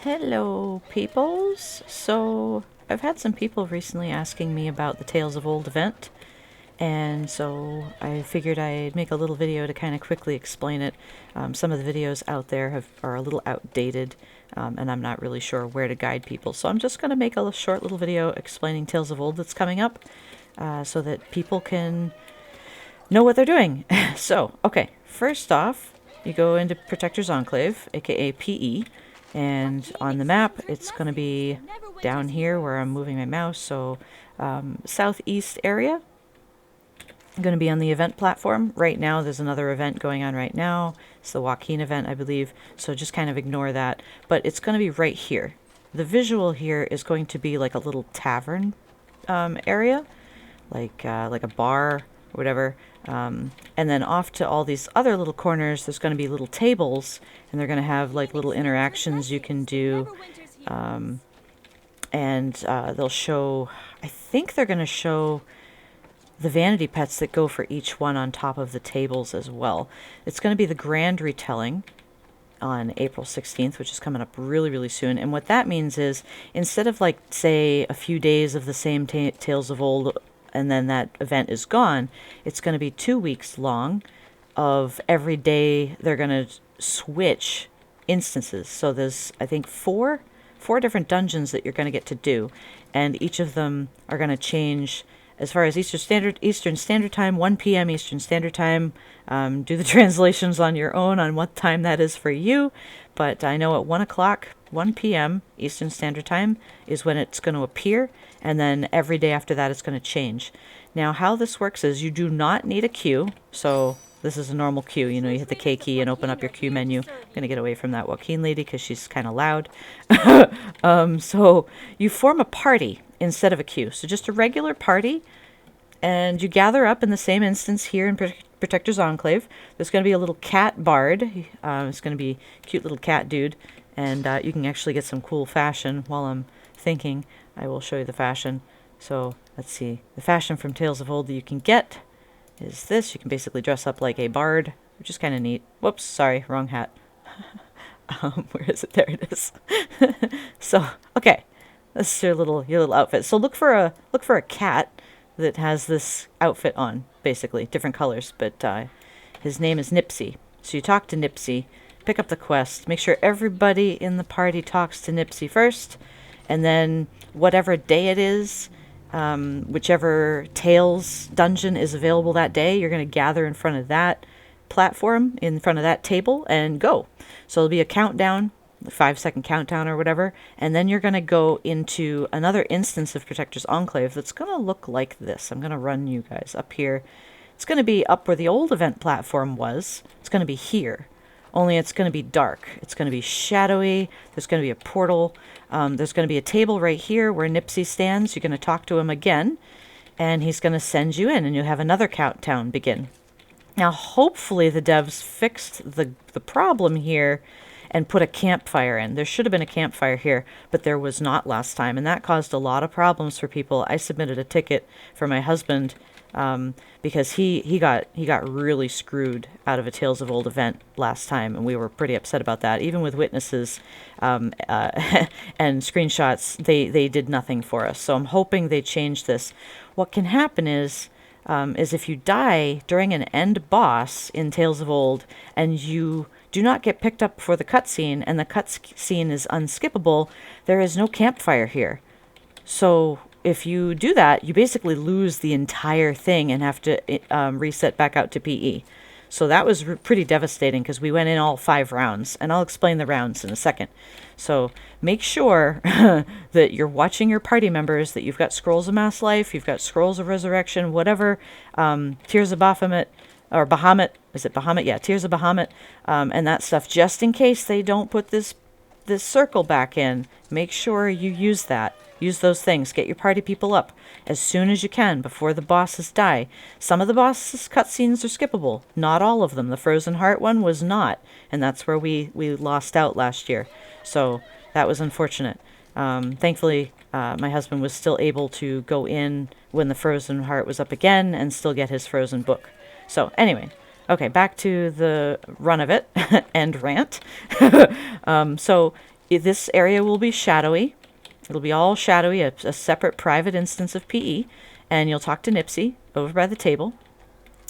Hello, peoples. So, I've had some people recently asking me about the Tales of Old event, and so I figured I'd make a little video to kind of quickly explain it. Some of the videos out there are a little outdated, and I'm not really sure where to guide people. So I'm just going to make a short little video explaining Tales of Old that's coming up, so that people can know what they're doing. So, okay, first off, you go into Protector's Enclave, aka PE, and on the map it's going to be down here where I'm moving my mouse, so southeast area. I'm going to be on the event platform. Right now there's another event going on right now. It's the Joaquin event, I believe, so just kind of ignore that. But it's going to be right here. The visual here is going to be like a little tavern area, like a bar or whatever. And then off to all these other little corners, there's going to be little tables, and they're going to have like little interactions you can do. And they'll show, I think they're going to show the vanity pets that go for each one on top of the tables as well. It's going to be the grand retelling on April 16th, which is coming up really, really soon. And what that means is, instead of like, say, a few days of the same Tales of Old and then that event is gone, it's going to be 2 weeks long of every day they're going to switch instances. So there's, I think, four different dungeons that you're going to get to do, and each of them are going to change as far as Eastern Standard Time, 1 p.m. Eastern Standard Time. Do the translations on your own on what time that is for you, but I know at 1 o'clock, 1 p.m. Eastern Standard Time is when it's going to appear, and then every day after that it's going to change. Now, how this works is you do not need a queue, so this is a normal queue. You know, you hit the K key and open up your queue menu. I'm going to get away from that Joaquin lady because she's kind of loud. So you form a party instead of a queue. So just a regular party, and you gather up in the same instance here in Protector's Enclave. There's going to be a little cat bard. It's going to be a cute little cat dude, and you can actually get some cool fashion. While I'm thinking, I will show you the fashion. So let's see. The fashion from Tales of Old that you can get is this. You can basically dress up like a bard, which is kind of neat. Whoops, sorry, wrong hat. Where is it? There it is. So, okay, this is your little outfit. So look for a cat that has this outfit on, basically different colors. But his name is Nipsey. So you talk to Nipsey, pick up the quest, make sure everybody in the party talks to Nipsey first, and then whatever day it is, whichever Tales dungeon is available that day, you're going to gather in front of that platform, in front of that table, and go. So there'll be a countdown, a 5-second countdown or whatever, and then you're going to go into another instance of Protector's Enclave that's going to look like this. I'm going to run you guys up here. It's going to be up where the old event platform was. It's going to be here. Only it's going to be dark. It's going to be shadowy. There's going to be a portal. There's going to be a table right here where Nipsey stands. You're going to talk to him again, and he's going to send you in, and you'll have another countdown begin. Now, hopefully the devs fixed the problem here and put a campfire in. There should have been a campfire here, but there was not last time, and that caused a lot of problems for people. I submitted a ticket for my husband because he got really screwed out of a Tales of Old event last time, and we were pretty upset about that. Even with witnesses and screenshots, they did nothing for us. So I'm hoping they change this. What can happen is if you die during an end boss in Tales of Old and you do not get picked up for the cutscene, and the cutscene is unskippable, there is no campfire here. So if you do that, you basically lose the entire thing and have to reset back out to PE. So that was pretty devastating because we went in all 5 rounds, and I'll explain the rounds in a second. So make sure that you're watching your party members, that you've got Scrolls of Mass Life, you've got Scrolls of Resurrection, whatever, Tears of Baphomet, or Bahamut, is it Bahamut? Yeah, Tears of Bahamut, and that stuff, just in case they don't put this circle back in. Make sure you use that. Use those things. Get your party people up as soon as you can before the bosses die. Some of the bosses' cutscenes are skippable. Not all of them. The Frozen Heart one was not, and that's where we lost out last year. So that was unfortunate. Thankfully, my husband was still able to go in when the Frozen Heart was up again and still get his Frozen book. So anyway, okay, back to the run of it and rant. So this area will be shadowy. It'll be all shadowy, a separate private instance of PE, and you'll talk to Nipsey over by the table,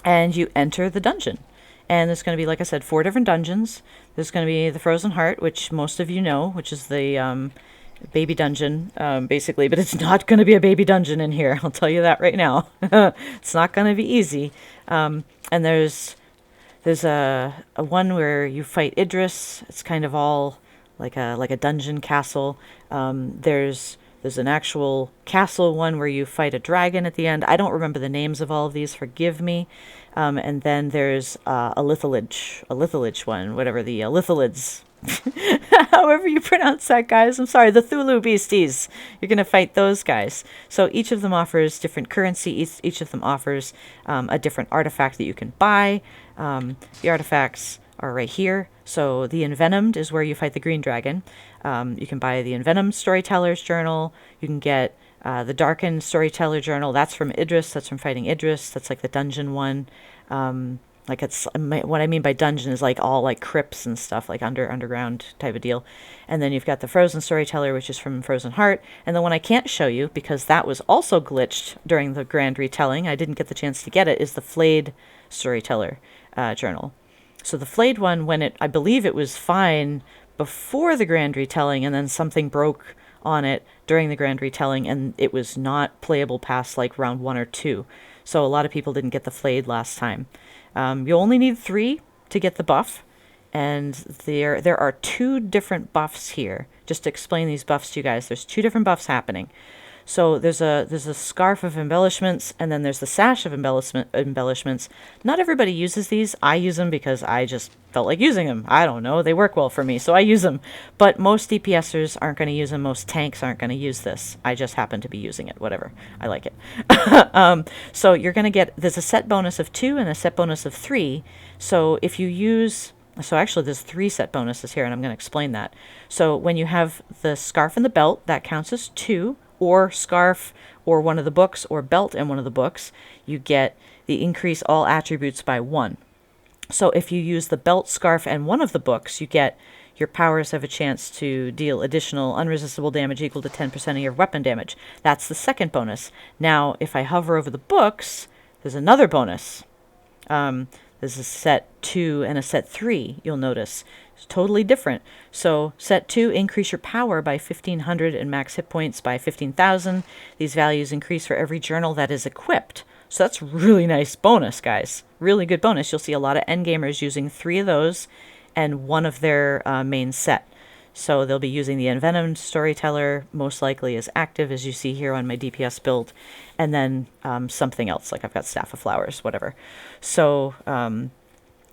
and you enter the dungeon. And there's going to be, like I said, 4 different dungeons. There's going to be the Frozen Heart, which most of you know, which is the baby dungeon, basically. But it's not going to be a baby dungeon in here. I'll tell you that right now. It's not going to be easy. And there's a one where you fight Idris. It's kind of all like a dungeon castle. There's an actual castle one where you fight a dragon at the end. I don't remember the names of all of these. Forgive me. And then there's a litholage one, whatever the litholids, however you pronounce that, guys. I'm sorry, the Thulu beasties. You're going to fight those guys. So each of them offers different currency. Each of them offers a different artifact that you can buy. The artifacts are right here. So the Envenomed is where you fight the green dragon. You can buy the Envenomed Storyteller's Journal. You can get the Darkened Storyteller Journal. That's from Idris. That's from fighting Idris. That's like the dungeon one. Like what I mean by dungeon is like all like crypts and stuff, like underground type of deal. And then you've got the Frozen Storyteller, which is from Frozen Heart. And the one I can't show you because that was also glitched during the grand retelling, I didn't get the chance to get it, is the Flayed Storyteller Journal. So the Flayed one, I believe it was fine before the grand retelling, and then something broke on it during the grand retelling, and it was not playable past like round 1 or 2. So a lot of people didn't get the Flayed last time. You only need 3 to get the buff, and there are 2 different buffs here. Just to explain these buffs to you guys, there's 2 different buffs happening. So there's a scarf of embellishments, and then there's the sash of embellishments. Not everybody uses these. I use them because I just felt like using them. I don't know. They work well for me, so I use them. But most DPSers aren't going to use them. Most tanks aren't going to use this. I just happen to be using it. Whatever. I like it. So you're going to get, there's a set bonus of 2 and a set bonus of 3. So if you use... So actually there's 3 set bonuses here, and I'm going to explain that. So when you have the scarf and the belt, that counts as 2. Or scarf, or one of the books, or belt and one of the books, you get the increase all attributes by 1. So if you use the belt, scarf, and one of the books, you get your powers have a chance to deal additional unresistible damage equal to 10% of your weapon damage. That's the second bonus. Now, if I hover over the books, there's another bonus. There's a set 2 and a set 3, you'll notice. It's totally different. So set 2, increase your power by 1,500 and max hit points by 15,000. These values increase for every journal that is equipped. So that's really nice bonus, guys. Really good bonus. You'll see a lot of endgamers using 3 of those and 1 of their main set. So they'll be using the Envenomed Storyteller, most likely as active, as you see here on my DPS build, and then something else, like I've got Staff of Flowers, whatever. So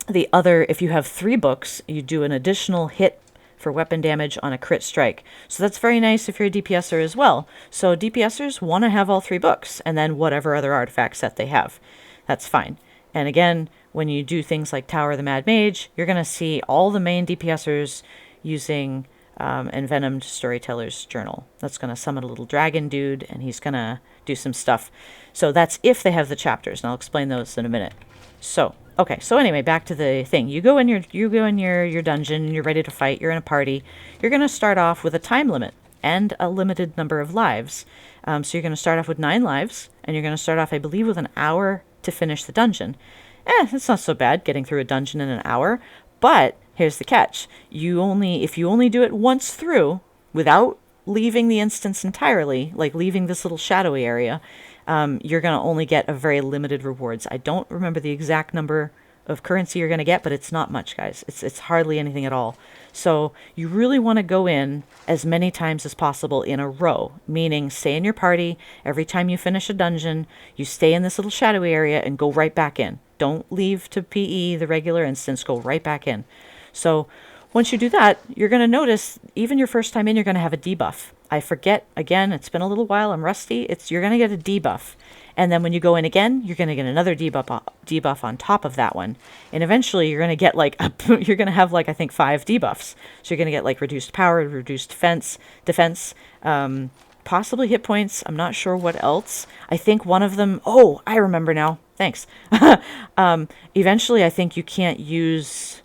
the other, if you have 3 books, you do an additional hit for weapon damage on a crit strike. So that's very nice if you're a DPSer as well. So DPSers want to have all 3 books, and then whatever other artifact set they have. That's fine. And again, when you do things like Tower of the Mad Mage, you're going to see all the main DPSers using Envenomed Storyteller's Journal. That's going to summon a little dragon dude, and he's going to do some stuff. So that's if they have the chapters, and I'll explain those in a minute. So, okay, so anyway, back to the thing. You go in your dungeon, and you're ready to fight. You're in a party. You're going to start off with a time limit and a limited number of lives. So you're going to start off with 9 lives, and you're going to start off, I believe, with an hour to finish the dungeon. It's not so bad getting through a dungeon in an hour, but here's the catch. If you only do it once through, without leaving the instance entirely, like leaving this little shadowy area, you're going to only get a very limited rewards. I don't remember the exact number of currency you're going to get, but it's not much, guys. It's hardly anything at all. So you really want to go in as many times as possible in a row, meaning stay in your party. Every time you finish a dungeon, you stay in this little shadowy area and go right back in. Don't leave to PE, the regular instance, go right back in. So once you do that, you're going to notice, even your first time in, you're going to have a debuff. I forget, again, it's been a little while, I'm rusty. You're going to get a debuff. And then when you go in again, you're going to get another debuff on top of that one. And eventually you're going to get you're going to have I think 5 debuffs. So you're going to get reduced power, reduced defense, possibly hit points. I'm not sure what else. I think one of them, oh, I remember now. Thanks. Eventually I think you can't use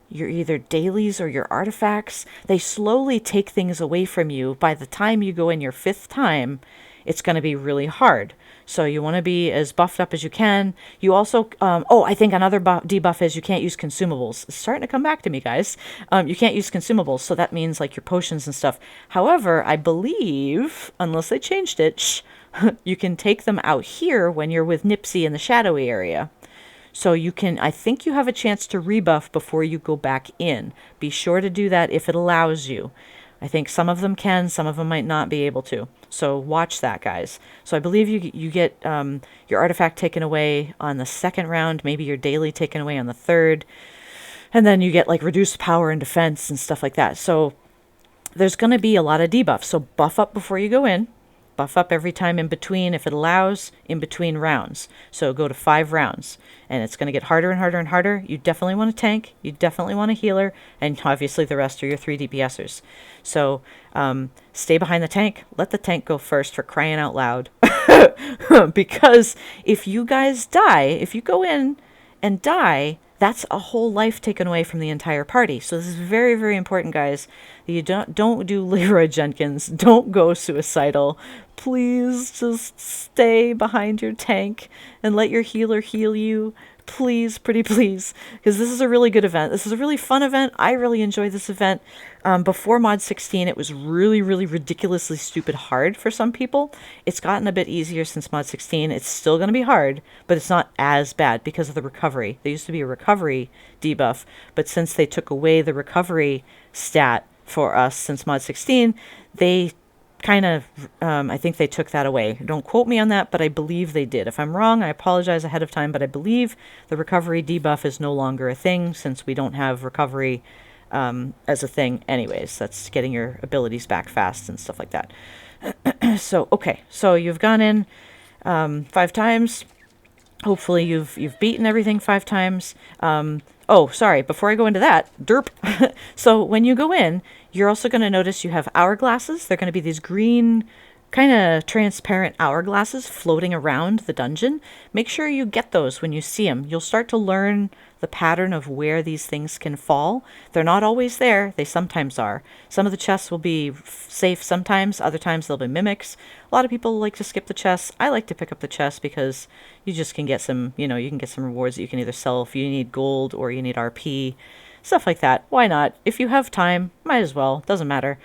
your either dailies or your artifacts. They slowly take things away from you. By the time you go in your 5th time, it's going to be really hard. So you want to be as buffed up as you can. You also, I think another debuff is you can't use consumables. It's starting to come back to me, guys. You can't use consumables, so that means like your potions and stuff. However, I believe, unless they changed it, you can take them out here when you're with Nipsey in the shadowy area. So you can, I think you have a chance to rebuff before you go back in. Be sure to do that if it allows you. I think some of them can, some of them might not be able to. So watch that, guys. So I believe you get your artifact taken away on the 2nd round, maybe your daily taken away on the 3rd, and then you get like reduced power and defense and stuff like that. So there's going to be a lot of debuffs. So buff up before you go in. Buff up every time in between, if it allows, in between rounds. So go to 5 rounds, and it's going to get harder and harder and harder. You definitely want a tank, you definitely want a healer, and obviously the rest are your 3 DPSers. So stay behind the tank. Let the tank go first, for crying out loud. Because if you guys die, if you go in and die, that's a whole life taken away from the entire party. So this is very, very important, guys. You don't do Leroy Jenkins. Don't go suicidal. Please just stay behind your tank and let your healer heal you. Please, pretty please. Because this is a really good event. This is a really fun event. I really enjoy this event. Before Mod 16, it was really, really ridiculously stupid hard for some people. It's gotten a bit easier since Mod 16. It's still going to be hard, but it's not as bad because of the recovery. There used to be a recovery debuff, but since they took away the recovery stat for us since Mod 16, they kind of, I think they took that away. Don't quote me on that, but I believe they did. If I'm wrong, I apologize ahead of time, but I believe the recovery debuff is no longer a thing since we don't have recovery as a thing anyways. That's getting your abilities back fast and stuff like that. So, okay. So you've gone in 5 times. Hopefully you've beaten everything 5 times. Oh, sorry, before I go into that, derp. So when you go in, you're also going to notice you have hourglasses. They're going to be these green, kind of transparent hourglasses floating around the dungeon. Make sure you get those when you see them. You'll start to learn the pattern of where these things can fall. They're not always there. They sometimes are. Some of the chests will be safe sometimes. Other times they'll be mimics. A lot of people like to skip the chests. I like to pick up the chests because you just can get some, you can get some rewards that you can either sell if you need gold or you need RP. Stuff like that. Why not? If you have time, might as well. Doesn't matter.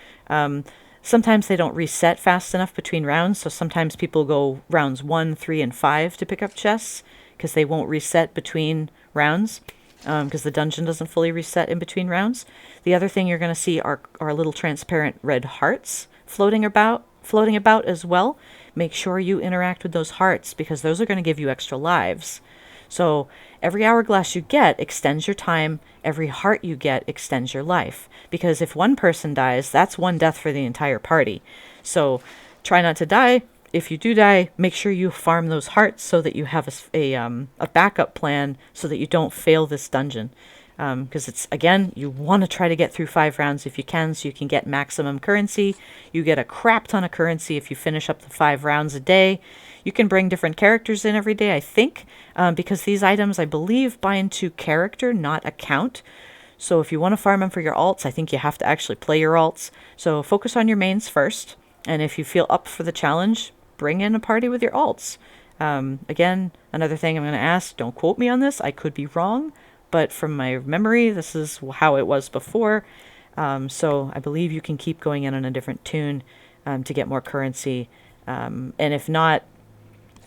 Sometimes they don't reset fast enough between rounds, so sometimes people go rounds 1, 3, and 5 to pick up chests because they won't reset between rounds because the dungeon doesn't fully reset in between rounds. The other thing you're going to see are little transparent red hearts floating about as well. Make sure you interact with those hearts because those are going to give you extra lives. So every hourglass you get extends your time. Every heart you get extends your life. Because if one person dies, that's 1 death for the entire party. So try not to die. If you do die, make sure you farm those hearts so that you have a backup plan so that you don't fail this dungeon. Because it's, again, you want to try to get through 5 rounds if you can so you can get maximum currency. You get a crap ton of currency if you finish up the 5 rounds a day. You can bring different characters in every day, I think, because these items, I believe, bind to character, not account. So if you want to farm them for your alts, I think you have to actually play your alts. So focus on your mains first. And if you feel up for the challenge, bring in a party with your alts. Again, another thing I'm going to ask, don't quote me on this. I could be wrong. But from my memory, this is how it was before. So I believe you can keep going in on a different tune to get more currency. And if not,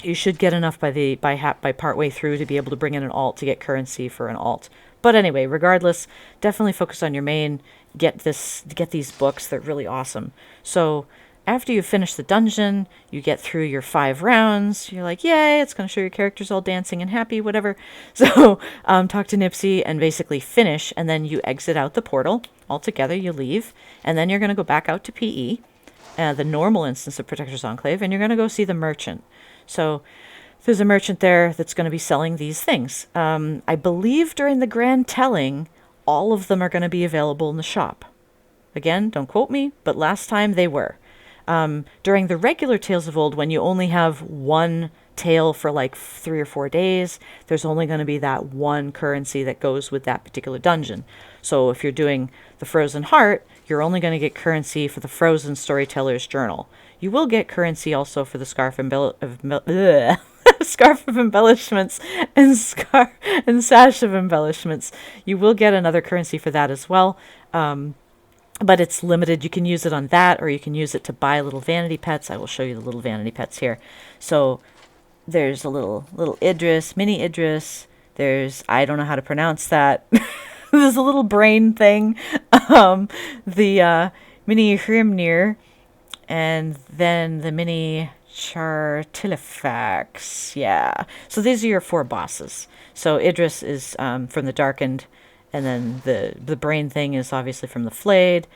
you should get enough by part way through to be able to bring in an alt to get currency for an alt. But anyway, regardless, definitely focus on your main. Get these books. They're really awesome. So after you finish the dungeon, you get through your 5 rounds. You're like, yay, it's going to show your characters all dancing and happy, whatever. So talk to Nipsey and basically finish, and then you exit out the portal altogether. You leave, and then you're going to go back out to PE, the normal instance of Protector's Enclave, and you're going to go see the merchant. So there's a merchant there that's going to be selling these things. I believe during the grand telling, all of them are going to be available in the shop. Again, don't quote me, but last time they were. During the regular Tales of Old, when you only have 1 tale for like 3 or 4 days, there's only going to be that 1 currency that goes with that particular dungeon. So if you're doing the Frozen Heart, you're only going to get currency for the Frozen Storyteller's Journal. You will get currency also for the Scarf of Embellishments and Sash of Embellishments. You will get another currency for that as well. But it's limited. You can use it on that, or you can use it to buy little vanity pets. I will show you the little vanity pets here. So there's a little Idris, mini Idris. There's, I don't know how to pronounce that. There's a little brain thing. The mini Hrimnir, and then the mini Chartilifax. Yeah. So these are your 4 bosses. So Idris is from the Darkened, and then the brain thing is obviously from the Flayed.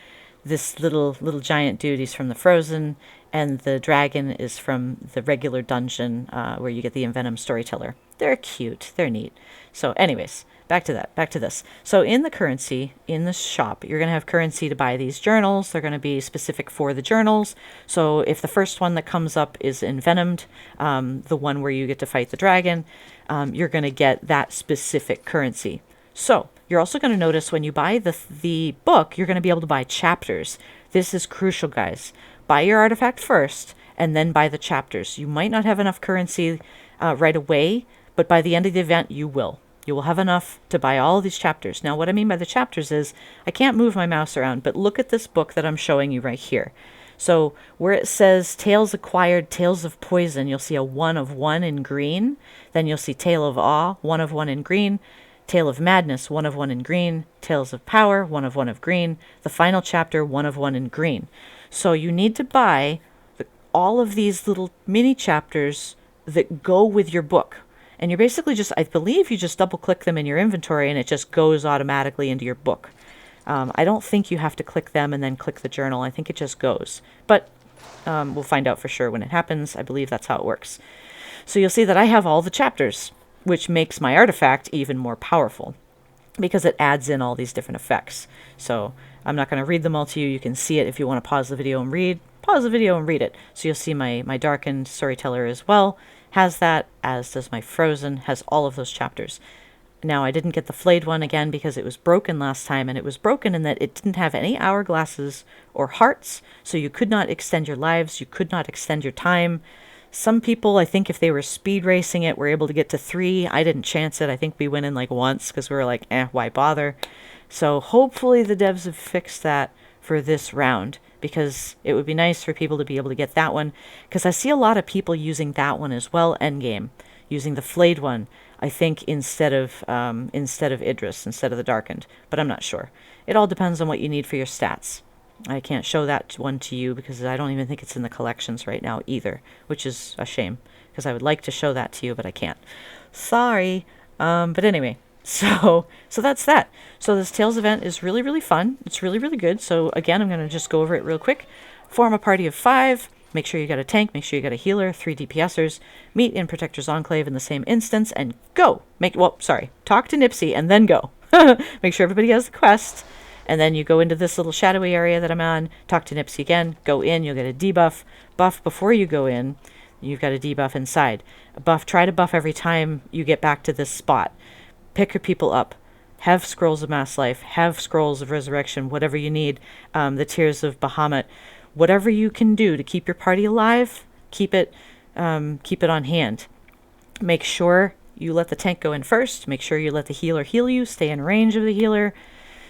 This little giant dude, he's from the Frozen, and the dragon is from the regular dungeon where you get the Envenomed Storyteller. They're cute. They're neat. So anyways, back to this. So in the currency, in the shop, you're going to have currency to buy these journals. They're going to be specific for the journals. So if the first one that comes up is Envenomed, the one where you get to fight the dragon, you're going to get that specific currency. So you're also going to notice when you buy the book, you're going to be able to buy chapters. This is crucial, guys. Buy your artifact first, and then buy the chapters. You might not have enough currency right away, but by the end of the event, you will. You will have enough to buy all of these chapters. Now, what I mean by the chapters is, I can't move my mouse around, but look at this book that I'm showing you right here. So where it says Tales Acquired, Tales of Poison, you'll see a 1 of 1 in green. Then you'll see Tale of Awe, 1 of 1 in green. Tale of Madness, 1 of 1 in green. Tales of Power, 1 of 1 of green. The final chapter, 1 of 1 in green. So you need to buy all of these little mini chapters that go with your book. And you're basically just, I believe you just double click them in your inventory and it just goes automatically into your book. I don't think you have to click them and then click the journal. I think it just goes. But we'll find out for sure when it happens. I believe that's how it works. So you'll see that I have all the chapters, which makes my artifact even more powerful because it adds in all these different effects. So I'm not going to read them all to you. You can see it if you want to pause the video and read. Pause the video and read it. So you'll see my Darkened Storyteller as well has that, as does my Frozen, has all of those chapters. Now, I didn't get the Flayed one again because it was broken last time, and it was broken in that it didn't have any hourglasses or hearts, so you could not extend your lives, you could not extend your time. Some people, I think if they were speed racing it, were able to get to 3. I didn't chance it. I think we went in like once because we were like, why bother? So hopefully the devs have fixed that for this round, because it would be nice for people to be able to get that one, because I see a lot of people using that one as well endgame, using the Flayed one, I think, instead of Idris, instead of the Darkened, but I'm not sure. It all depends on what you need for your stats. I can't show that one to you because I don't even think it's in the collections right now either, which is a shame, because I would like to show that to you, but I can't. Sorry. But anyway, so that's that. So this Tales event is really, really fun. It's really, really good. So again, I'm going to just go over it real quick. Form a party of 5. Make sure you got a tank. Make sure you got a healer, 3 DPSers. Meet in Protector's Enclave in the same instance and go. Talk to Nipsey and then go. Make sure everybody has the quest. And then you go into this little shadowy area that I'm on. Talk to Nipsey again. Go in. You'll get a debuff. Buff before you go in. You've got a debuff inside. Try to buff every time you get back to this spot. Pick your people up. Have Scrolls of Mass Life. Have Scrolls of Resurrection. Whatever you need. The Tears of Bahamut. Whatever you can do to keep your party alive, keep it on hand. Make sure you let the tank go in first. Make sure you let the healer heal you. Stay in range of the healer.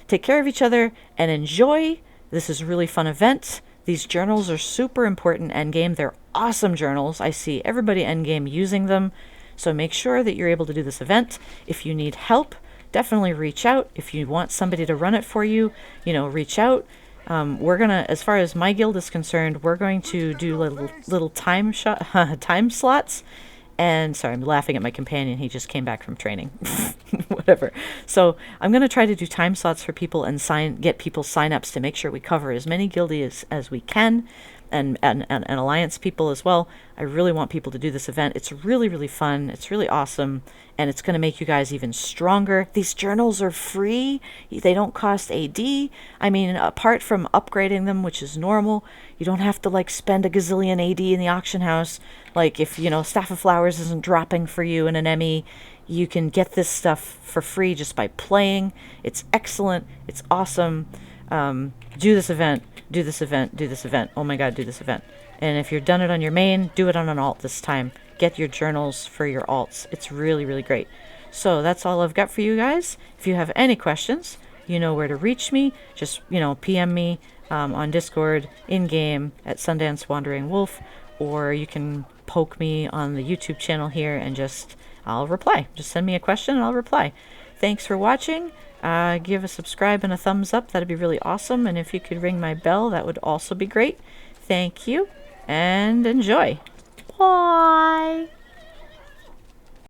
Take care of each other and enjoy. This is a really fun event. These journals are super important endgame. They're awesome journals. I see everybody endgame using them. So make sure that you're able to do this event. If you need help, definitely reach out. If you want somebody to run it for you, reach out. We're gonna, as far as my guild is concerned, we're going to do little time slots. And sorry, I'm laughing at my companion. He just came back from training. Whatever. So I'm going to try to do time slots for people and get people sign-ups to make sure we cover as many guildies as we can. and Alliance people as well. I really want people to do this event. It's really, really fun. It's really awesome. And it's going to make you guys even stronger. These journals are free. They don't cost AD. I mean, apart from upgrading them, which is normal, you don't have to like spend a gazillion AD in the auction house. Like if, you know, Staff of Flowers isn't dropping for you in an Emmy, you can get this stuff for free just by playing. It's excellent. It's awesome. Do this event. Do this event. Do this event. Oh my god, do this event. And if you've done it on your main, do it on an alt this time. Get your journals for your alts. It's really, really great. So that's all I've got for you guys. If you have any questions, you know where to reach me. Just, you know, PM me on Discord, in-game, at Sundance Wandering Wolf, or you can poke me on the YouTube channel here and I'll reply. Just send me a question and I'll reply. Thanks for watching. Give a subscribe and a thumbs up. That'd be really awesome. And if you could ring my bell, that would also be great. Thank you and enjoy. Bye.